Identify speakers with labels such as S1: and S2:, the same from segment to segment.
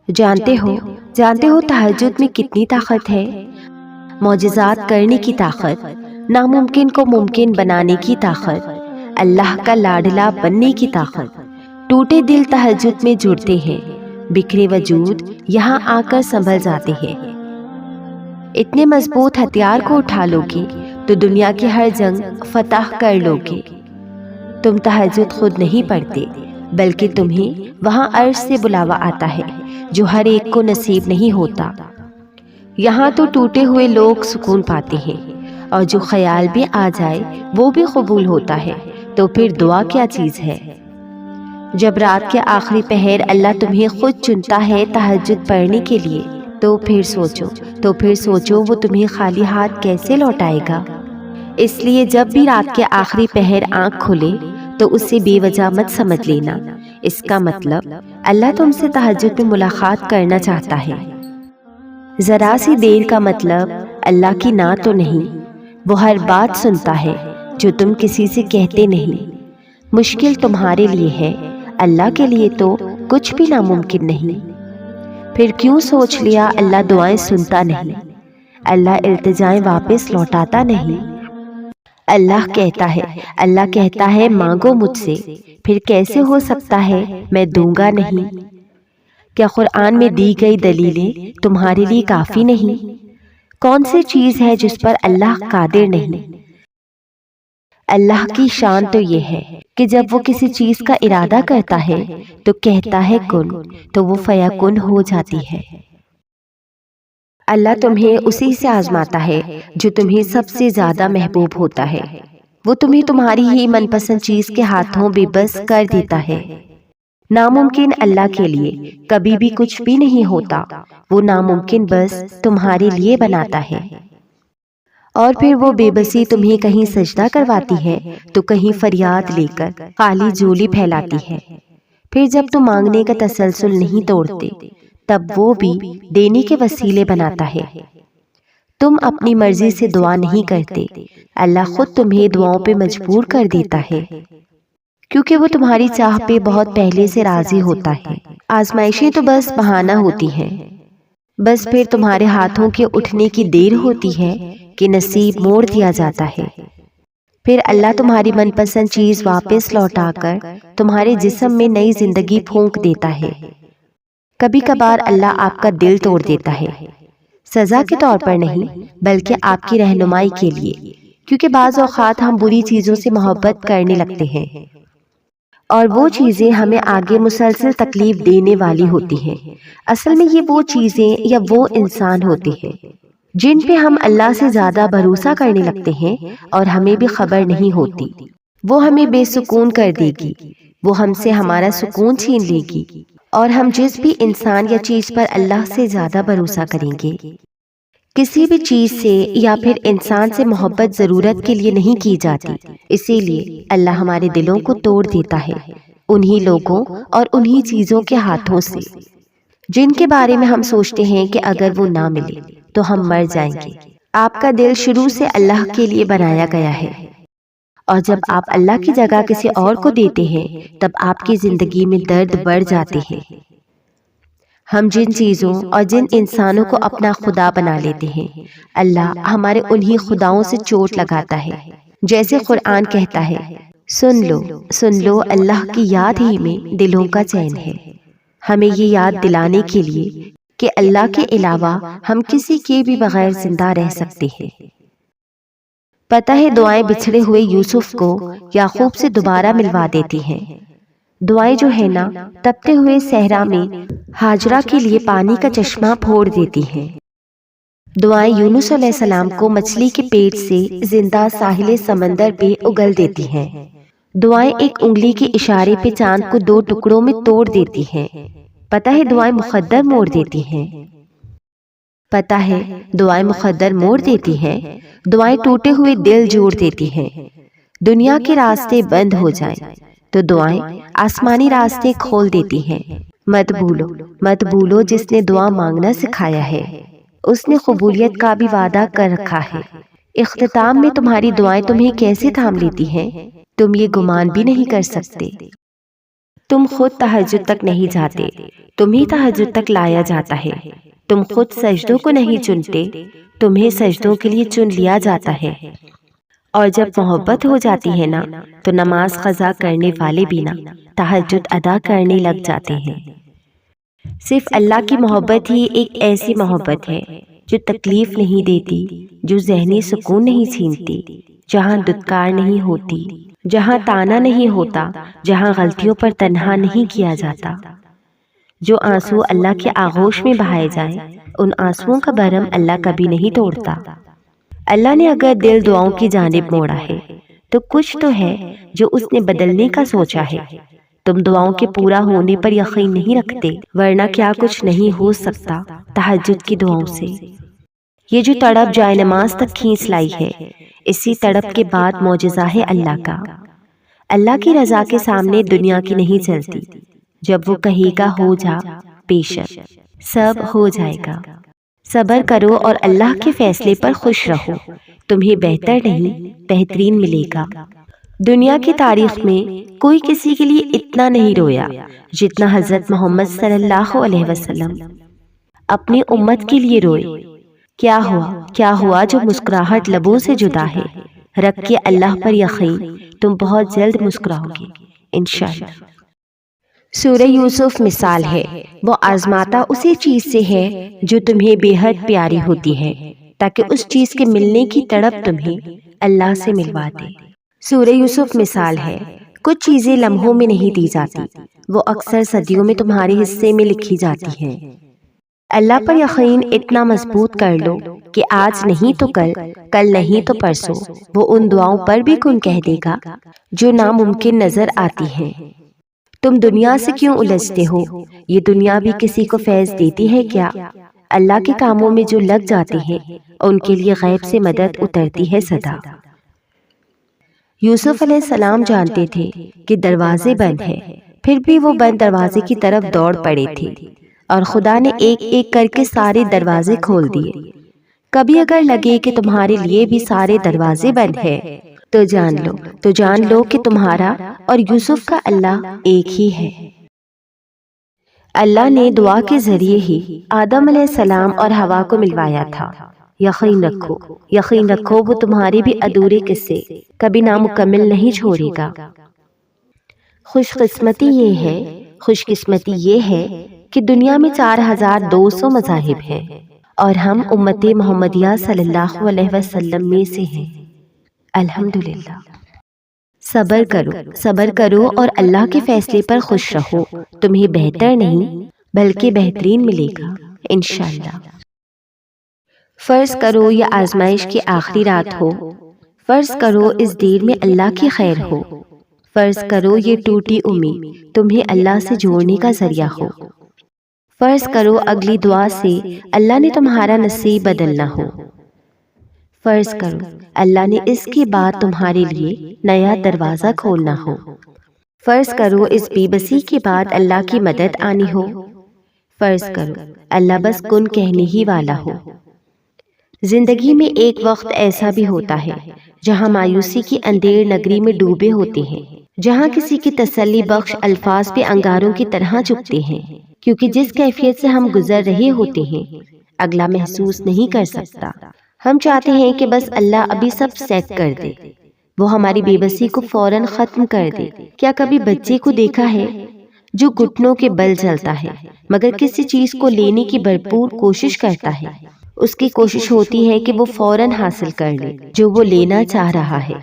S1: جانتے ہو تہجد میں کتنی طاقت ہے؟ معجزات کرنے کی طاقت، ناممکن کو ممکن بنانے کی طاقت، اللہ کا لاڈلا بننے کی طاقت۔ ٹوٹے دل تہجد میں جڑتے ہیں، بکھرے وجود یہاں آ کر سنبھل جاتے ہیں۔ اتنے مضبوط ہتھیار کو اٹھا لو گے تو دنیا کی ہر جنگ فتح کر لو گے۔ تم تہجد خود نہیں پڑھتے، بلکہ تمہیں وہاں عرش سے بلاوا آتا ہے جو ہر ایک کو نصیب نہیں ہوتا۔ یہاں تو ٹوٹے ہوئے لوگ سکون پاتے ہیں، اور جو خیال بھی آ جائے وہ بھی قبول ہوتا ہے، تو پھر دعا کیا چیز ہے؟ جب رات کے آخری پہر اللہ تمہیں خود چنتا ہے تہجد پڑھنے کے لیے، تو پھر سوچو وہ تمہیں خالی ہاتھ کیسے لوٹائے گا۔ اس لیے جب بھی رات کے آخری پہر آنکھ کھلے تو اسے بے وجہ مت سمجھ لینا۔ اس کا مطلب اللہ تم سے تہجد میں ملاقات کرنا چاہتا ہے۔ ذرا سی دیر کا مطلب اللہ کی نہ تو نہیں، وہ ہر بات سنتا ہے جو تم کسی سے کہتے نہیں۔ مشکل تمہارے لیے ہے، اللہ کے لیے تو کچھ بھی ناممکن نہیں۔ پھر کیوں سوچ لیا اللہ دعائیں سنتا نہیں؟ اللہ التجائیں واپس لوٹاتا نہیں۔ اللہ کہتا ہے مانگو مجھ سے، پھر کیسے ہو سکتا ہے میں دوں گا نہیں؟ کیا قرآن میں دی گئی دلیلیں تمہارے لیے کافی نہیں؟ کون سی چیز ہے جس پر اللہ قادر نہیں؟ اللہ کی شان تو یہ ہے کہ جب وہ کسی چیز کا ارادہ کرتا ہے تو کہتا ہے کن، تو وہ فیکن ہو جاتی ہے۔ اللہ تمہیں اسی سے آزماتا ہے جو تمہیں سب سے زیادہ محبوب ہوتا ہے۔ وہ تمہیں تمہاری ہی من پسند چیز کے ہاتھوں بے بس کر دیتا ہے۔ ناممکن اللہ کے لیے کبھی بھی کچھ بھی نہیں ہوتا، وہ ناممکن بس تمہارے لیے بناتا ہے۔ اور پھر وہ بے بسی تمہیں کہیں سجدہ کرواتی ہے تو کہیں فریاد لے کر خالی جھولی پھیلاتی ہے۔ پھر جب تم مانگنے کا تسلسل نہیں توڑتے تب وہ بھی دینے کے وسیلے بناتا ہے۔ تم اپنی مرضی سے دعا نہیں کرتے، اللہ خود تمہیں دعاؤں پہ مجبور کر دیتا ہے، کیونکہ وہ تمہاری چاہ پہ بہت پہلے سے راضی ہوتا ہے۔ آزمائشیں تو بس بہانہ ہوتی ہیں، بس پھر تمہارے ہاتھوں کے اٹھنے کی دیر ہوتی ہے کہ نصیب موڑ دیا جاتا ہے۔ پھر اللہ تمہاری من پسند چیز واپس لوٹا کر تمہارے جسم میں نئی زندگی پھونک دیتا ہے۔ کبھی کبھار اللہ آپ کا دل توڑ دیتا ہے، سزا کے طور پر نہیں بلکہ آپ کی رہنمائی کے لیے، کیونکہ بعض اوقات ہم بری چیزوں سے محبت کرنے لگتے ہیں اور وہ چیزیں ہمیں آگے مسلسل تکلیف دینے والی ہوتی ہیں۔ اصل میں یہ وہ چیزیں یا وہ انسان ہوتے ہیں جن پہ ہم اللہ سے زیادہ بھروسہ کرنے لگتے ہیں اور ہمیں بھی خبر نہیں ہوتی۔ وہ ہمیں بے سکون کر دے گی، وہ ہم سے ہمارا سکون چھین لے گی، اور ہم جس بھی انسان یا چیز پر اللہ سے زیادہ بھروسہ کریں گے، کسی بھی چیز سے یا پھر انسان سے محبت ضرورت کے لیے نہیں کی جاتی۔ اسی لیے اللہ ہمارے دلوں کو توڑ دیتا ہے انہی لوگوں اور انہی چیزوں کے ہاتھوں سے جن کے بارے میں ہم سوچتے ہیں کہ اگر وہ نہ ملے تو ہم مر جائیں گے۔ آپ کا دل شروع سے اللہ کے لیے بنایا گیا ہے، اور جب آپ اللہ کی جگہ کسی اور کو دیتے ہیں تب آپ کی زندگی میں درد بڑھ جاتے ہیں۔ ہم جن چیزوں اور جن انسانوں کو اپنا خدا بنا لیتے ہیں، اللہ ہمارے انہی خداؤں سے چوٹ لگاتا ہے۔ جیسے قرآن کہتا ہے، سن لو اللہ کی یاد ہی میں دلوں کا چین ہے۔ ہمیں یہ یاد دلانے کے لیے کہ اللہ کے علاوہ ہم کسی کے بھی بغیر زندہ رہ سکتے ہیں۔ پتہ ہے دعائیں بچھڑے ہوئے یوسف کو یعقوب سے دوبارہ ملوا دیتی ہیں۔ دعائیں جو ہے نا تپتے ہوئے صحرا میں ہاجرہ کے لیے پانی کا چشمہ پھوڑ دیتی ہیں۔ دعائیں یونس علیہ السلام کو مچھلی کے پیٹ سے زندہ ساحل سمندر پہ اگل دیتی ہیں۔ دعائیں ایک انگلی کے اشارے پہ چاند کو 2 ٹکڑوں میں توڑ دیتی ہیں۔ پتہ ہے دعائیں مقدر موڑ دیتی ہیں۔ دعائیں ٹوٹے ہوئے دل جوڑ دیتی ہیں۔ دنیا کے راستے بند ہو جائیں تو دعائیں آسمانی راستے کھول دیتی ہیں۔ مت بھولو جس نے دعا مانگنا سکھایا ہے، اس نے قبولیت کا بھی وعدہ کر رکھا ہے۔ اختتام میں تمہاری دعائیں تمہیں کیسے تھام لیتی ہیں، تم یہ گمان بھی نہیں کر سکتے۔ تم خود تہجد تک نہیں جاتے، تمہیں تہجد تک لایا جاتا ہے۔ تم خود سجدوں کو نہیں چنتے، تمہیں سجدوں کے لیے چن لیا جاتا ہے۔ اور جب محبت ہو جاتی ہے نا، تو نماز قضا کرنے والے بھی نا تہجد ادا کرنے لگ جاتے ہیں۔ صرف اللہ کی محبت ہی ایک ایسی محبت ہے جو تکلیف نہیں دیتی، جو ذہنی سکون نہیں چھینتی، جہاں دھتکار نہیں ہوتی، جہاں تانا نہیں ہوتا، جہاں غلطیوں پر تنہا نہیں کیا جاتا۔ جو آنسو اللہ کے آغوش میں بہائے جائیں، ان آنسوؤں کا بھرم اللہ کبھی نہیں توڑتا۔ اللہ نے اگر دل دعاؤں کی جانب موڑا ہے تو کچھ تو ہے جو اس نے بدلنے کا سوچا ہے۔ تم دعاؤں کے پورا ہونے پر یقین نہیں رکھتے، ورنہ کیا کچھ نہیں ہو سکتا تہجد کی دعاؤں سے۔ یہ جو تڑپ جائے نماز تک کھینچ لائی ہے، اسی تڑپ کے بعد معجزہ ہے اللہ کا۔ اللہ کی رضا کے سامنے دنیا کی نہیں چلتی۔ جب وہ کہے گا ہو جا، بے شک سب ہو جائے گا۔ صبر کرو اور اللہ کے فیصلے پر خوش رہو، تمہیں بہتر نہیں بہترین ملے گا۔ دنیا کی تاریخ میں کوئی کسی کے لیے اتنا نہیں رویا جتنا حضرت محمد صلی اللہ علیہ وسلم اپنی امت کے لیے روئے۔ کیا ہوا جو مسکراہٹ لبوں سے جدا ہے؟ رکھ کے اللہ پر یقین، تم بہت جلد مسکراؤ گے انشاءاللہ۔ سورہ یوسف مثال ہے، وہ آزماتا اسی چیز سے ہے جو تمہیں بے حد پیاری ہوتی ہے، تاکہ اس چیز کے ملنے کی تڑپ تمہیں اللہ سے ملوا دے۔ سورہ یوسف مثال ہے، کچھ چیزیں لمحوں میں نہیں دی جاتی، وہ اکثر صدیوں میں تمہارے حصے میں لکھی جاتی ہیں۔ اللہ پر یقین اتنا مضبوط کر لو کہ آج نہیں تو کل، کل نہیں تو پرسوں وہ ان دعاؤں پر بھی کن کہہ دے گا جو ناممکن نظر آتی ہیں۔ تم دنیا سے کیوں الجھتے ہو؟ یہ دنیا بھی کسی کو فیض دیتی ہے کیا؟ اللہ کے کاموں میں جو لگ جاتے ہیں ان کے لیے غیب سے مدد اترتی ہے سدا۔ یوسف علیہ السلام جانتے تھے کہ دروازے بند ہیں، پھر بھی وہ بند دروازے کی طرف دوڑ پڑے تھے، اور خدا نے ایک ایک کر کے سارے دروازے کھول دیے۔ کبھی اگر لگے کہ تمہارے لیے بھی سارے دروازے بند ہیں، تو جان لو کہ تمہارا اور یوسف کا اللہ ایک ہی ہے۔ اللہ نے دعا کے ذریعے ہی آدم علیہ السلام اور حوا کو ملوایا تھا۔ یقین رکھو وہ تمہارے بھی ادھورے قصے کبھی نامکمل نہیں چھوڑے گا۔ خوش قسمتی یہ ہے کہ دنیا میں 4200 مذاہب ہیں اور ہم امت محمدیہ صلی اللہ علیہ وسلم میں سے ہیں۔ الحمدللہ۔ صبر کرو اور اللہ کے فیصلے پر خوش رہو، تمہیں بہتر نہیں بلکہ بہترین ملے گا انشاءاللہ۔ فرض کرو یہ آزمائش کی آخری رات ہو، فرض کرو اس دیر میں اللہ کی خیر ہو، فرض کرو یہ ٹوٹی امید تمہیں اللہ سے جوڑنے کا ذریعہ ہو، فرض کرو اگلی دعا سے اللہ نے تمہارا نصیب بدلنا ہو، فرض کرو اللہ نے اس کے بعد تمہارے لیے نیا دروازہ کھولنا ہو، فرض کرو اس بے بسی کے بعد اللہ کی مدد آنی ہو، فرض کرو اللہ بس کن کہنے ہی والا ہو۔ زندگی میں ایک وقت ایسا بھی ہوتا ہے جہاں مایوسی کی اندھیر نگری میں ڈوبے ہوتے ہیں، جہاں کسی کی تسلی بخش الفاظ پہ انگاروں کی طرح چبھتے ہیں، کیونکہ جس کیفیت سے ہم گزر رہے ہوتے ہیں اگلا محسوس نہیں کر سکتا۔ ہم چاہتے ہیں کہ بس اللہ ابھی سب سیٹ کر دے، وہ ہماری بے بسی کو فوراً ختم کر دے۔ کیا کبھی بچے کو دیکھا ہے جو گھٹنوں کے بل چلتا ہے مگر کسی چیز کو لینے کی بھرپور کوشش کرتا ہے؟ اس کی کوشش ہوتی ہے کہ وہ فوراً حاصل کر لے جو وہ لینا چاہ رہا ہے،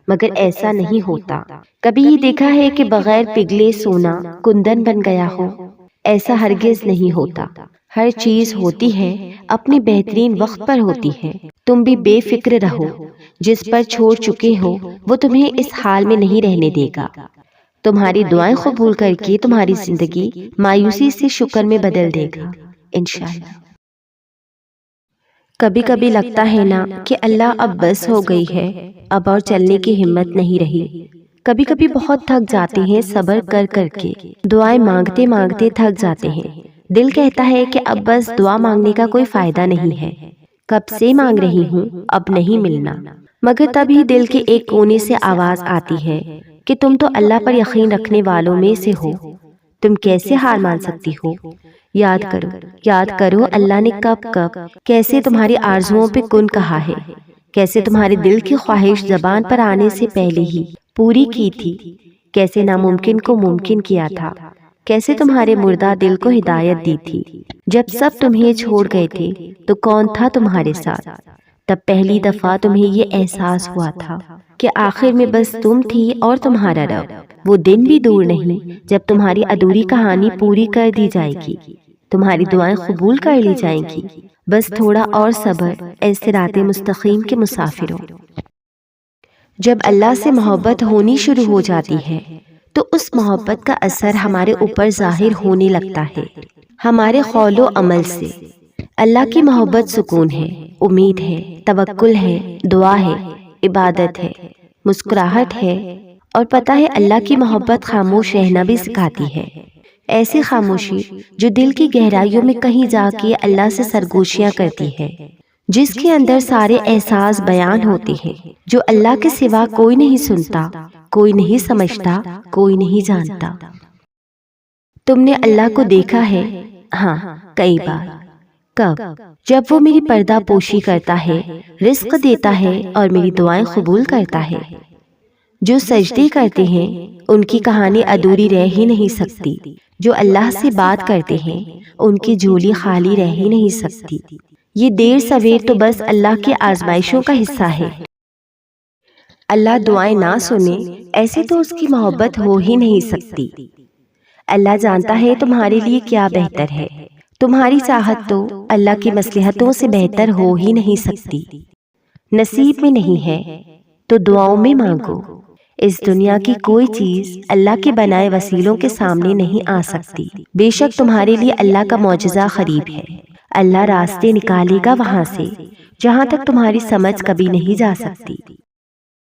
S1: مگر ایسا نہیں ہوتا۔ کبھی یہ دیکھا ہے کہ بغیر پگھلے سونا کندن بن گیا ہو؟ ایسا ہرگز نہیں ہوتا۔ ہر چیز ہوتی ہے اپنی بہترین وقت پر ہوتی ہے۔ تم بھی بے فکر رہو، جس پر چھوڑ چکے ہو وہ تمہیں اس حال میں نہیں رہنے دے گا۔ تمہاری دعائیں قبول کر کے تمہاری زندگی مایوسی سے شکر میں بدل دے گا انشاءاللہ۔ کبھی کبھی لگتا ہے نا کہ اللہ اب بس ہو گئی ہے، اب اور چلنے کی ہمت نہیں رہی۔ کبھی کبھی بہت تھک جاتے ہیں صبر کر کر کے، دعائیں مانگتے مانگتے تھک جاتے ہیں۔ دل کہتا ہے کہ اب بس دعا مانگنے کا کوئی فائدہ نہیں ہے، کب سے مانگ رہی ہوں اب نہیں ملنا۔ مگر تبھی دل کے ایک کونے سے آواز آتی ہے کہ تم تو اللہ پر یقین رکھنے والوں میں سے ہو، تم کیسے ہار مان سکتی ہو؟ یاد کرو اللہ نے کب کیسے تمہاری آرزوؤں پہ کن کہا ہے، کیسے تمہارے دل کی خواہش زبان پر آنے سے پہلے ہی پوری کی تھی، کیسے ناممکن کو ممکن کیا تھا، کیسے تمہارے مردہ دل کو ہدایت دی تھی۔ جب سب تمہیں چھوڑ گئے تھے تو کون تھا تمہارے ساتھ؟ تب پہلی دفعہ تمہیں یہ احساس ہوا تھا کہ آخر میں بس تم تھی اور تمہارا رب۔ وہ دن بھی دور نہیں جب تمہاری ادھوری کہانی پوری کر دی جائے گی، تمہاری دعائیں قبول کر لی جائیں گی۔ بس تھوڑا اور صبر اے صراط مستقیم کے مسافروں۔ جب اللہ سے محبت ہونی شروع ہو جاتی ہے تو اس محبت کا اثر ہمارے اوپر ظاہر ہونے لگتا ہے، ہمارے قول و عمل سے۔ اللہ کی محبت سکون ہے، امید ہے، توکل ہے، دعا ہے، عبادت ہے، مسکراہٹ ہے، اور پتہ ہے اللہ کی محبت خاموش رہنا بھی سکھاتی ہے۔ ایسی خاموشی جو دل کی گہرائیوں میں کہیں جا کے اللہ سے سرگوشیاں کرتی ہے، جس کے اندر سارے احساس بیان ہوتے ہیں جو اللہ کے سوا کوئی نہیں سنتا، کوئی نہیں سمجھتا، کوئی نہیں جانتا۔ تم نے اللہ کو دیکھا ہے؟ ہاں، کئی بار۔ کب؟ جب وہ میری پردہ پوشی کرتا ہے، رزق دیتا ہے اور میری دعائیں قبول کرتا ہے۔ جو سجدے کرتے ہیں ان کی کہانی ادھوری رہ ہی نہیں سکتی، جو اللہ سے بات کرتے ہیں ان کی جھولی خالی رہ ہی نہیں سکتی۔ یہ دیر سویر تو بس اللہ کی آزمائشوں کا حصہ ہے۔ اللہ دعائیں نہ سنے ایسے تو اس کی محبت ہو ہی نہیں سکتی۔ اللہ جانتا ہے تمہارے لیے کیا بہتر ہے، تمہاری چاہت تو اللہ کی مصلحتوں سے بہتر ہو ہی نہیں سکتی۔ نصیب میں نہیں ہے تو دعاؤں میں مانگو۔ اس دنیا کی کوئی چیز اللہ کے بنائے وسیلوں کے سامنے نہیں آ سکتی۔ بے شک تمہارے لیے اللہ کا معجزہ قریب ہے۔ اللہ راستے نکالے گا وہاں سے جہاں تک تمہاری سمجھ کبھی نہیں جا سکتی۔